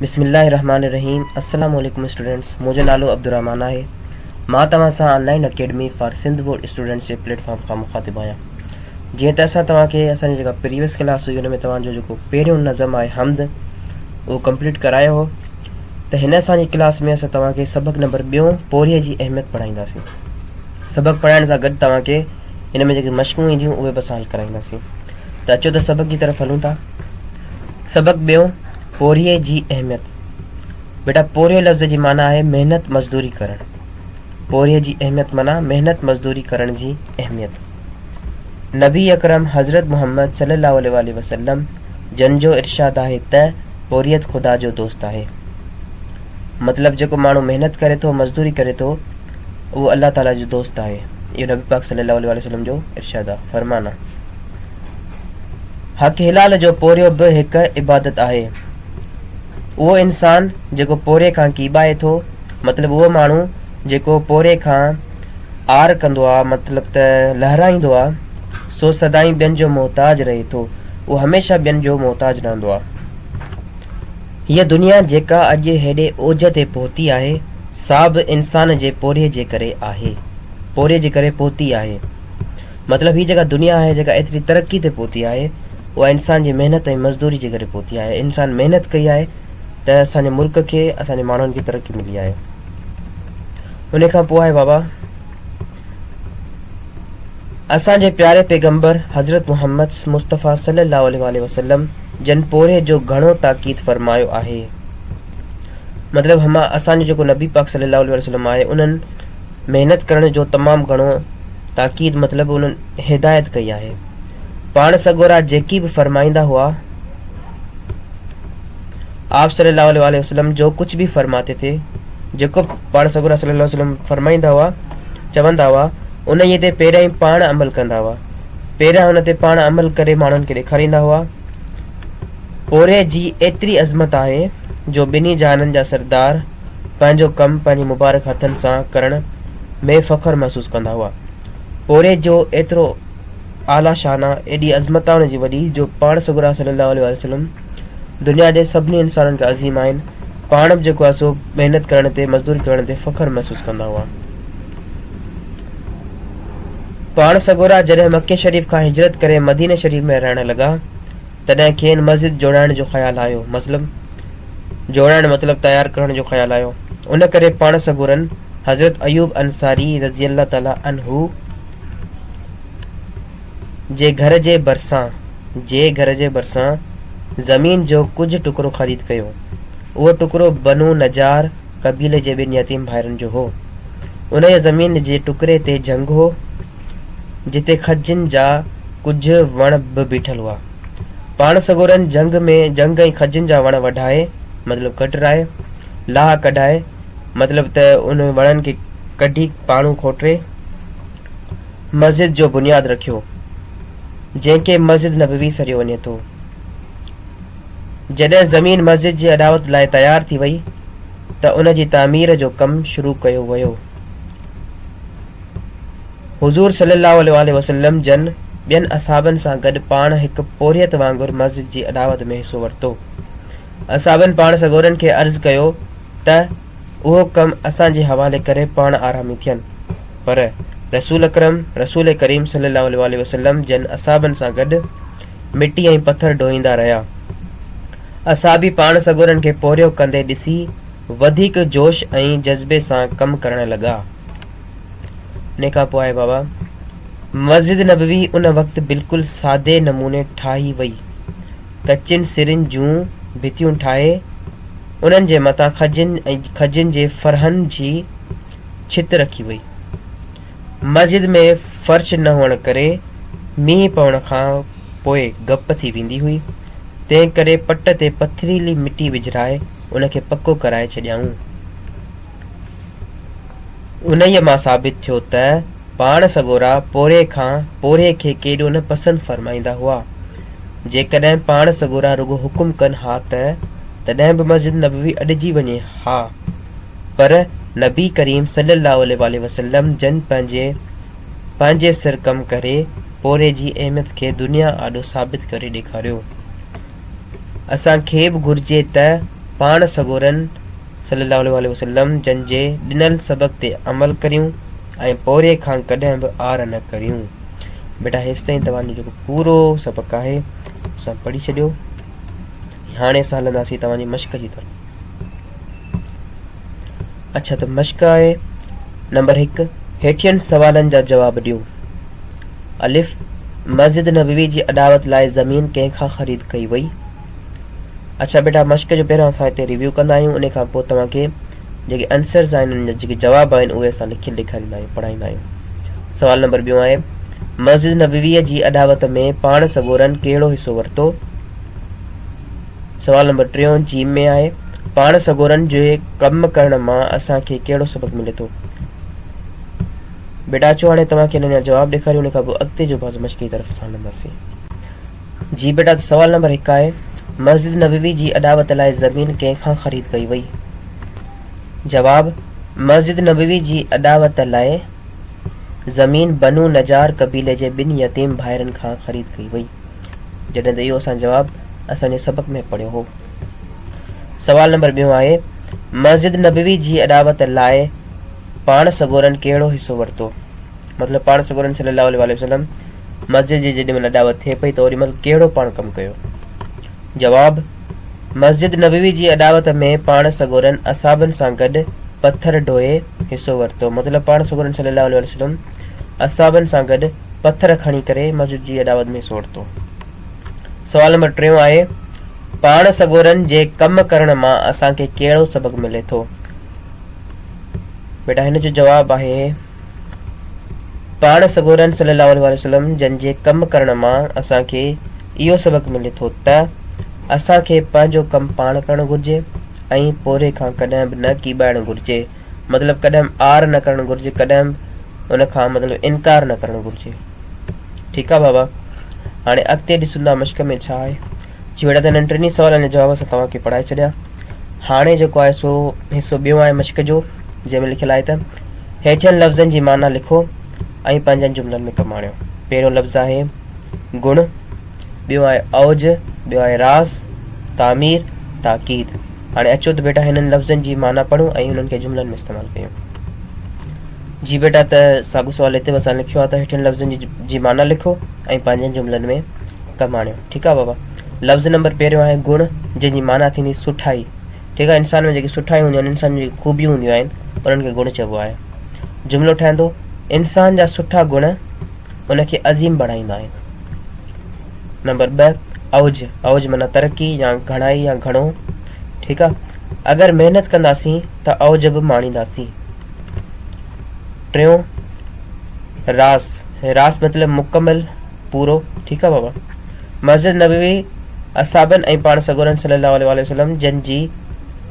बिस्मिल्लाहिर्रहमानिर्रहीम। अस्सलाम वालेकुम स्टूडेंट्स, मुझे नालो अब्दुर्रहमान है। मां तव्हां सां online academy for Sindh board students जे प्लेटफॉर्म खां मुखातिब आहियां। जीअं त असां तव्हांखे असांजी जेका प्रीवियस क्लास हुई हुन में तव्हांजो जेको पहिरियों नज़म आहे हमद उहो कंप्लीट करायो हो। त हिन असांजी क्लास में असां तव्हांखे सबक़ नंबर ॿियों पोरीअ जी अहमियत पढ़ाईंदासीं। सबक़ पढ़ाइण सां गॾु तव्हांखे हिन में जेके मश्कूं ईंदियूं उहे बि असां हल कराईंदासीं। त अचो त सबक़ जी तरफ़ हलूं था। सबक़ ॿियों, पोरीअ जी अहमियत। बेटा, पोरियो लफ़्ज़ जी माना आहे मेहनत मज़दूरी करण। पोरीअ जी अहमियत माना मेहनत मज़दूरी करण जी अहमियत। नबी अकरम हज़रत मोहम्मद सल्लल्लाहु अलैहि वसल्लम जन जो इरशाद आहे त पोरियत ख़ुदा जो दोस्त आहे। मतिलबु जेको माण्हू मेहनत करे थो, मज़दूरी करे थो, उहो अल्लाह ताला जो दोस्त आहे। इहो नबी पाक सल्लल्लाहु अलैहि वसल्लम जो इरशाद आहे, फरमान आहे। हक़ हिलाल जो पोरियो बि हिकु इबादत आहे। उहो इंसान जेको पोरे खां कीबाए थो, मतिलबु उहो माण्हू जेको पोरे खां आर कंदो आहे, मतिलबु त लहराईंदो आहे, सो सदाई ॿियनि जो मोहताज रहे थो। उहो हमेशह ॿियनि जो मोहताज रहंदो आहे। हीअ दुनिया जेका अॼु हेॾे ओज ते पहुती आहे, सा बि इंसान जे पोरे जे करे आहे। पोरे जे करे पहुती आहे, मतिलबु हीअ जेका दुनिया आहे जेका एतिरी तरक़ी ते पहुती आहे, उहा इंसान जी महिनत ऐं मज़दूरी जे करे पहुती आहे। इंसान महिनत कई आहे त असांजे मुल्क खे, असांजे माण्हुनि खे तरक़ी मिली आहे। उन खां पोइ आहे बाबा, असांजे प्यारे पैगंबर हज़रत मोहम्मद मुस्तफ़ा सल्लल्लाहु अलैहि वसल्लम जन पोरे जो घणो ताक़ीद फरमायो आहे। मतिलबु असांजो जेको नबी पाक सल्लल्लाहु अलैहि वसल्लम आहे, उन्हनि महिनत करण जो तमामु घणो ताक़ीद, मतिलबु उन्हनि हिदायत कई आहे। पाण सगोरा जेकी बि फरमाईंदा हुआ, आप सल्लल्लाहु अलैहि वसल्लम जो कुछ भी फरमाते थे, जेको पाण सगोरा सल्लल्लाहु अलैहि वसल्लम फरमाईंदा हुआ, चवंदा हुआ, उन ते पहिरियां ई पाण अमल कंदा हुआ। पहिरियां हुन ते पाण अमल करे माण्हुनि खे ॾेखारींदा हुआ। पोरे जी एतिरी अज़मत आहे जो ॿिन्ही जहाननि जा सरदार पंहिंजो कमु पंहिंजे मुबारक हथनि सां करण में फ़ख्र महसूस कंदा हुआ। पोरे जो एतिरो आला शान आहे, एॾी अज़मत आहे हुनजी वॾी, जो पाण सगोरा सल्लल्लाहु अलैहि वसल्लम दुनिया जे सभिनी इंसाननि खां अज़ीम आहिनि। पाण बि जेको आहे सो महिनत करण ते, मज़दूरी करण ते फ़ख्र महसूस कंदा हुआ। पाण सगोरा जॾहिं मके शरीफ़ खां हिजरत करे मदीने शरीफ़ में रहण लॻा, तॾहिं खेनि मस्जिद जोड़ाइण जो ख़्यालु आयो। मतिलबु जोड़ाइण मतिलबु तयारु करण जो ख़्यालु आयो। उन करे पाण सगोरनि हज़रत अयूब अंसारी रज़ी अल्लाह ताला अन्हु जे घर जे भरिसां ज़मीन जो कुझु टुकड़ो ख़रीद कयो। उहो टुकड़ो बनु नजार कबीले जे ॿिनि यतीम भाइरनि जो हो। उन ज़मीन जे टुकड़े ते जंग हो, जिते खजनि जा कुझु वण बि बीठल हुआ। पाण सगोरनि जंग ऐं खजनि जा वण वढाए, मतिलबु कटराए, लाह कढाए, मतिलबु त उन वणनि खे कढी पाणू खोटे मस्जिद जो बुनियादु रखियो, जंहिंखे मस्जिद नबवी सॾियो वञे थो। जॾहिं ज़मीन मस्जिद जी अदावत लाइ तयारु थी वई, त उन जी तामीर जो कमु शुरू कयो वियो। हुज़ूर सल्लल्लाहु अलैहि वसल्लम जन ॿियनि असहाबनि सां गॾु पाण हिकु पोरियत वांगुरु मस्जिद जी अदावत में हिसो वरितो। असहाबनि पाण सगोरनि खे अर्ज़ु कयो त उहो कमु असांजे हवाले करे पाण आरामी थियनि, पर रसूल करीम सल्लल्लाहु अलैहि वसल्लम जन असहाबनि सां गॾु मिटी ऐं पथर ढोईंदा रहिया। असहाबी पाण सगोरनि खे पोरियो कंदे ॾिसी वधीक जोश ऐं जज़्बे सां कमु करण लॻा। इन खां पोइ आहे बाबा, मस्जिद नबवी उन वक़्तु बिल्कुलु सादे नमूने ठाही वई। कचिन सिरिन जूं भितियूं ठाहे उन्हनि जे मथां खजनि जे फरहनि जी छित रखी वई। मस्जिद में फर्श न हुअण करे मींहुं पवण खां पोइ गप थी वेंदी हुई, तंहिं करे पट ते पथरीली मिटी विझराए उनखे पको कराए छॾियाऊं। उन्हीअ मां साबित थियो त पाण सगोरा पोरे खे केॾो न पसंदि फरमाईंदा हुआ। जेकॾहिं पाण सगोरा रुगो हुकुम कनि हा तॾहिं बि मस्जिद नबवी अॾिजी वञे हा, पर नबी करीम सल्लल्लाहु अलैहि वसल्लम जन पंहिंजे सिर कमु करे पोरे जी अहमियत खे दुनिया आॾो साबित करे ॾेखारियो। असांखे बि घुर्जे त पाण सगोरन सल्लल्लाहु अलैहि वसल्लम जन जे ॾिनल सबक ते अमल करियूं ऐं पोरे खां कॾहिं बि आर न करियूं। बेटा हेसि ताईं तव्हांजो जेको पूरो सबक़ु आहे असां पढ़ी छॾियो। हाणे असां हलंदासीं तव्हांजी मश्क जी तरफ़। अच्छा, त मश्क आहे नंबर 1, हेठियनि सवालनि जा जवाब ॾियो। अलिफ, मस्जिद नबवी जी अदावत लाइ ज़मीन कंहिंखां ख़रीद कई वई? अच्छा बेटा, मश्क जो पहिरियों असां हिते रिव्यू कंदा आहियूं, उन खां पोइ तव्हांखे जेके आंसर्स आहिनि, उन जा जेके जवाब आहिनि उहे असां लिखी ॾेखारींदा आहियूं, पढ़ाईंदा आहियूं। सवाल नंबर 2 आहे, मस्जिद नबवीअ जी अदावत में पाण सगोरन कहिड़ो हिसो वरितो? सवाल नंबर 3 जीम में आहे, पाण सगोरन जे कम करण मां असांखे कहिड़ो सबक मिले थो? बेटा अचो हाणे तव्हांखे हिन जा जवाब ॾेखारियूं, उन खां पोइ अॻिते जो पास मश्क जी तरफ़ असां हलंदासीं। जी बेटा, सवाल नंबर 1 आहे, मस्जिद नबवी जी अदावत लाइ ज़मीन कंहिंखां ख़रीद कई वई? जवाब, मस्जिद नबवी जी अदावत लाइ ज़मीन बनु नजार कबीले जे 2 यतीम भाइरनि खां ख़रीद कई वई। जॾहिं त इहो असां जवाब असांजे सबक में पढ़ियो हो। सवाल नंबर 2 आहे, मस्जिद नबवी जी अदावत लाइ पाण सगोरन कहिड़ो हिसो वरितो? मतिलब पाण सगोरन सल्लल्लाहु अलैहि वसल्लम मस्जिद जी जेॾी महिल अदावत थिए पई त ओॾी महिल कहिड़ो पाण कमु कयो? जवाब, मस्जिद नबवी जी अदावत में पाण सगोरन असाबनि सां गॾु पत्थर ढोए हिसो वरितो। मतिलब पाण सगोरन सल्लल्लाहु अलैहि वसल्लम असाबनि सां गॾु पत्थर खणी करे मस्जिद जी अदावत में हिसो वरितो। सवाल नंबर 3 आहे, पाण सगोरन जे कम करण मां असांखे कहिड़ो सबक मिले थो? बेटा हिन जो जवाब आहे, पाण सगोरन सल्लल्लाहु अलैहि वसल्लम जन जे कम करण मां असांखे इहो सबक मिले थो त असांखे पंहिंजो कमु पाण करणु घुरिजे ऐं पोरे खां कॾहिं बि न कीॿाइणु घुरिजे। मतिलबु कॾहिं आर न करणु घुरिजे, कॾहिं उन खां मतिलबु इनकार न करणु घुरिजे। ठीकु आहे बाबा, हाणे अॻिते ॾिसूं था मश्क में छा आहे। जी बेटा, त हिननि टिनी सवालनि जा जवाब असां तव्हांखे पढ़ाए छॾिया। हाणे जेको आहे सो हिसो ॿियो आहे मश्क जो, जंहिंमें लिखियलु आहे त हेठियनि लफ़्ज़नि जी माना लिखो ऐं पंहिंजनि जुमलनि में कमु आणियो। पहिरियों लफ़्ज़ आहे गुण, ॿियो आहे औज, ॿियो आहे रास, तामीर, ताक़ीद। हाणे अचो त बेटा हिननि लफ़्ज़नि जी माना पढ़ूं ऐं हुननि खे जुमलनि में इस्तेमालु कयूं। जी बेटा, त साॻियो सुवालु हिते असां लिखियो आहे त हेठियनि लफ़्ज़नि जी माना लिखो ऐं पंहिंजनि जुमलनि में कमु आणियो। ठीकु आहे बाबा। लफ़्ज़ नंबर पहिरियों आहे गुण, जंहिंजी माना थींदी सुठाई। ठीकु आहे, इंसान में जेकी सुठाई हूंदियूं आहिनि, इंसान जी ख़ूबियूं हूंदियूं आहिनि, उन्हनि खे गुण चइबो आहे। जुमिलो ठहंदो, इंसान जा सुठा गुण उनखे अज़ीम बणाईंदा आहिनि। नंबर 2 औज, औज माना तरक़ी या घणाई या घणो। ठीकु आहे, अगरि महिनत कंदासीं त औज बि माणींदासीं। टियों रास, रास मतिलबु मुकमल, पूरो। ठीकु आहे बाबा। मस्जिद नबवी असाबनि ऐं पाण सगोरन सल्लल्लाहु अलैहि वसल्लम जन जी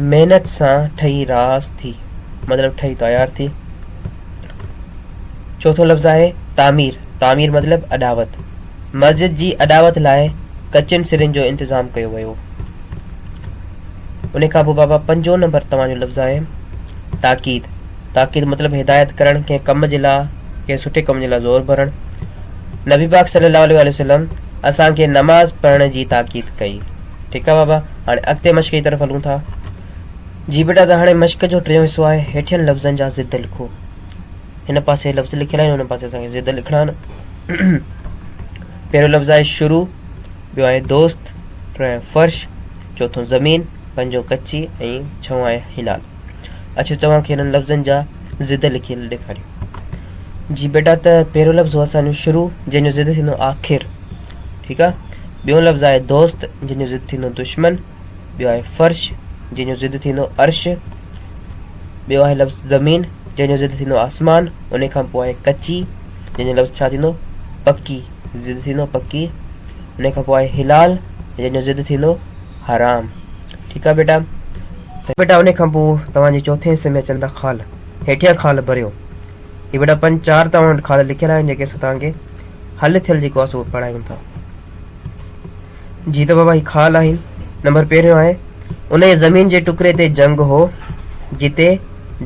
महिनत सां ठही रास थी, मतिलबु ठही तयार थी। चौथों लफ़्ज़ आहे तामीर, तामीर मतिलबु अदावत। मस्जिद जी अदावत लाइ कचनि सिरनि जो इंतज़ाम कयो वियो। उन खां पोइ बाबा 5 नंबर तव्हांजो लफ़्ज़ आहे ताक़ीद, ताक़ीद मतिलबु हिदायत करणु, कंहिं कम जे लाइ, कंहिं सुठे कम जे लाइ ज़ोर भरणु। नबी पाक सल्लल्लाहु अलैहि वसल्लम असांखे नमाज़ पढ़ण जी ताक़ीद कई। ठीकु आहे बाबा। हाणे अॻिते मश्क जी तरफ़ हलूं था। जी बेटा, त हाणे मश्क जो टियों हिसो आहे हेठियनि लफ़्ज़नि जा ज़िद लिखो। हिन पासे लफ़्ज़ लिखियलु आहिनि, हुन पासे असांखे ज़िद लिखणा आहिनि। पहिरियों लफ़्ज़ आहे शुरू, ॿियो आहे दोस्त, टियों आहे फ़र्श, चौथों ज़मीन, पंजो कच्ची ऐं छहों आहे हिलाल। अच्छा, तव्हांखे हिननि लफ़्ज़नि जा ज़िद लिखियल ॾेखारियूं। जी बेटा, त पहिरियों लफ़्ज़ हो असांजो शुरू, जंहिंजो ज़िद थींदो आख़िर। ठीकु आहे। ॿियों लफ़्ज़ आहे दोस्त, जंहिंजो ज़िद थींदो दुश्मन। ॿियो आहे फ़र्श, जंहिंजो ज़िद थींदो अर्श। ॿियो आहे लफ़्ज़ ज़मीन, जंहिंजो ज़िद थींदो आसमान। उन खां पोइ आहे कच्ची, जंहिंजो लफ़्ज़ छा थींदो पकी, ज़िद थींदो पकी। उन खां पोइ आहे हिलाल, जंहिंजो ज़िद थींदो हराम। ठीकु आहे बेटा। त बेटा उन खां पोइ तव्हांजे चौथे हिसे में अचनि था ख़ाल, हेठियां ख़ाल भरियो। हीअ बेटा 5-4 तव्हां वटि ख़ाल लिखियल आहिनि, जेके असां तव्हांखे हल थियल जेको आहे सो पढ़ायूं था। जी त बाबा ही ख़ाल आहिनि। नंबर पहिरियों आहे उन ज़मीन जे टुकड़े ते जंग हो जिते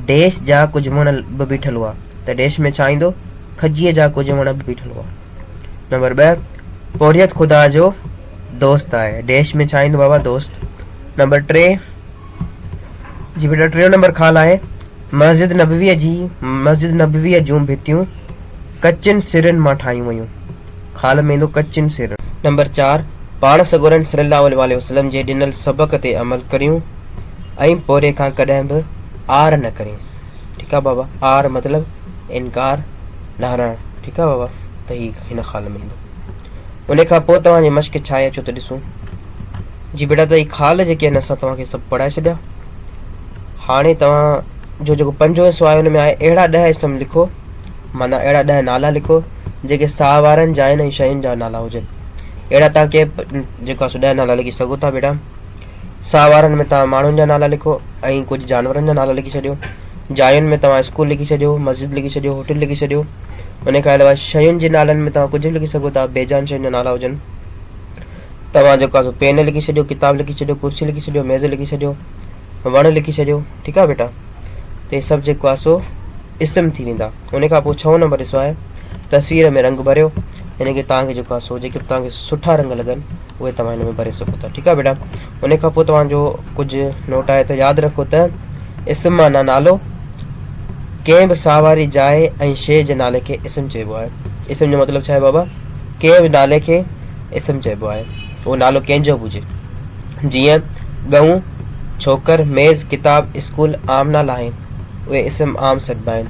देश जा कुझु वण बि बीठल हुआ। त देश में छा ईंदो, खजीअ जा कुझु वण बि बीठल हुआ। नंबर 2 पोरियत ख़ुदा जो दोस्त आहे। देश में छा ईंदो बाबा, दोस्त। नंबर 3 जी बेटा, टियों नंबर ख़ाल आहे मस्जिद नबवीअ जूं भितियूं कचिन सिरनि मां ठाहियूं वयूं। ख़ाल में ईंदो कचिन सिर। नंबर 4, पाण सगोरन सल्लल्लाहु अलैहि वसल्लम जे ॾिनल सबक़ ते अमल करियूं ऐं पोरे खां कॾहिं बि आर न करियूं। ठीकु आहे बाबा, आर मतिलब इनकार लारणु। ठीकु आहे बाबा, त ही हिन ख़ाल में ईंदो। उन खां पोइ तव्हांजी मश्क छा आहे अचो त ॾिसूं। जी बेटा, त ही ख़ाल जेके आहिनि असां तव्हांखे सभु पढ़ाए छॾिया। हाणे तव्हां जो जेको पंजो हिसो आहे हुन में आहे अहिड़ा 10 इसम लिखो, माना अहिड़ा 10 नाला लिखो जेके साह वारनि जायुनि ऐं शयुनि जा नाला हुजनि। अहिड़ा तव्हां के जेको आहे 10 नाला लिखी सघो था बेटा। साह वारनि में तव्हां माण्हुनि जा नाला लिखो ऐं कुझु जानवरनि जा नाला लिखी छॾियो। जायुनि में तव्हां स्कूल लिखी छॾियो, मस्जिद लिखी छॾियो, होटल लिखी छॾियो। उन खां अलावा शयुनि जे नालनि में तव्हां कुझु बि लिखी सघो था, बेजान शयुनि जा नाला हुजनि। तव्हां जेको आहे पेन लिखी छॾियो, किताब लिखी छॾियो, कुर्सी लिखी छॾियो, मेज़ लिखी छॾियो, वण लिखी छॾियो। ठीकु आहे बेटा, त सभु जेको आहे सो इसम थी वेंदा। उन खां पोइ 6 नंबर ॾिसो आहे तस्वीर में रंग भरियो। यानी कि तव्हांखे जेको आहे सो जेके तव्हांखे सुठा रंग लॻनि उहे तव्हां हिन में भरे सघो था। ठीकु आहे बेटा। उन खां पोइ तव्हांजो कुझु नोट आहे त यादि रखो त इसम माना नालो, कंहिं बि साहवारी जाइ ऐं शइ जे नाले खे इसम चइबो आहे। इसम जो मतिलबु छा आहे बाबा? कंहिं बि नाले खे इसम चइबो आहे, उहो नालो कंहिंजो बि हुजे। जीअं गऊं, छोकर, मेज़, किताब, स्कूल आम नाला आहिनि, उहे इसम आम सॾिबा आहिनि।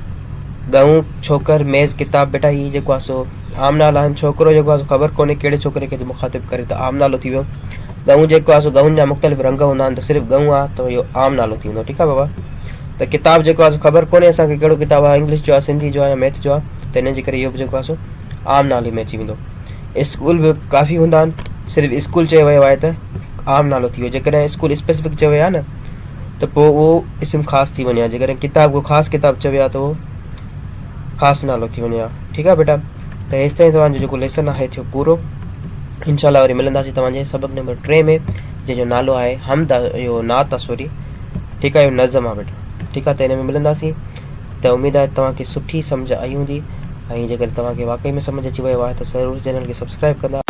गऊं, छोकर, मेज़, किताब बेटा ही जेको आहे सो आम नाला आहिनि। छोकिरो जेको आहे ख़बर कोन्हे कहिड़े छोकिरे खे मुखातिब करे, त आम नालो थी वियो। गऊं जेको आहे सो गऊं जा मुख़्तलिफ़ रंग हूंदा आहिनि, त सिर्फ़ु गऊं आहे त इहो आम नालो थी वेंदो। ठीकु आहे बाबा। त किताब जेको आहे सो ख़बर कोन्हे असांखे कहिड़ो किताबु आहे, इंग्लिश जो आहे, सिंधी जो आहे या मैथ जो आहे, त हिन जे करे इहो बि जेको आहे सो आम नाले में अची वेंदो। स्कूल बि काफ़ी हूंदा आहिनि, सिर्फ़ु स्कूल चयो वियो आहे त आम नालो थी वियो। जेकॾहिं स्कूल स्पेसिफिक चयो वियो आहे न त पोइ उहो इस्म ख़ासि थी वञे हा। जेकॾहिं किताब को ख़ासि किताब चयो आहे त उहो ख़ासि नालो थी वञे हा। ठीकु आहे बेटा। त हेसि ताईं तव्हांजो जेको लेसन आहे थियो पूरो। इंशाल्लाह वरी मिलंदासीं तव्हांजे सबक़ नंबर 3 में, जंहिंजो नालो आहे हमद, इहो नात आहे सॉरी। ठीकु आहे, इहो नज़म आहे बेटा। ठीकु आहे, त हिन में मिलंदासीं। त उमेदु आहे तव्हांखे सुठी सम्झ आई हूंदी, ऐं जेकर तव्हांखे वाक़ई में सम्झ अची वियो आहे त ज़रूरु चैनल खे सब्सक्राइब कंदा